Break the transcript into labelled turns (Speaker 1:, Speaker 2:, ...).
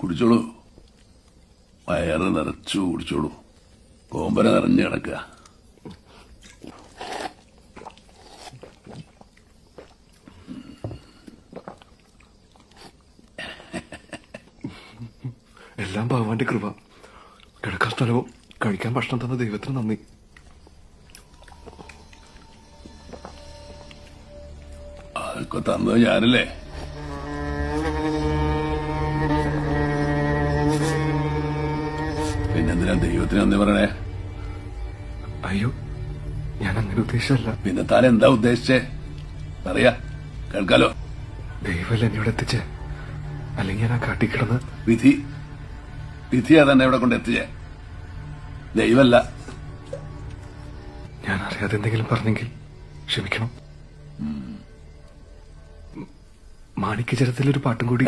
Speaker 1: കുടിച്ചോളൂ. വയറ് നിറച്ചു കുടിച്ചോളൂ. കോമ്പര നിറഞ്ഞു കിടക്കുക.
Speaker 2: എല്ലാം ഭഗവാന്റെ കൃപ. കിടക്കാൻ സ്ഥലവും കഴിക്കാൻ ഭക്ഷണം തന്ന ദൈവത്തിന് നന്ദി.
Speaker 1: അതൊക്കെ തന്നത് ഞാനല്ലേ? പിന്നെന്തിനാ ദൈവത്തിന് നന്ദി പറയണേ?
Speaker 2: അയ്യോ, ഞാൻ അങ്ങനെ ഉദ്ദേശിച്ചല്ല.
Speaker 1: പിന്നെ താൻ എന്താ ഉദ്ദേശിച്ചേ? പറയാ, കേൾക്കാലോ.
Speaker 2: ദൈവമല്ല എന്നെ ഇവിടെ എത്തിച്ചേ, അല്ലെങ്കിൽ ഞാൻ ആ കാട്ടിക്കിടന്ന്.
Speaker 1: വിധിയാ തന്നെ ഇവിടെ കൊണ്ട് എത്തിച്ചേ, ദൈവല്ല.
Speaker 2: ഞാൻ അറിയാതെ എന്തെങ്കിലും പറഞ്ഞെങ്കിൽ ക്ഷമിക്കണം. മാണിക്യചരത്തിലൊരു പാട്ടും കൂടി.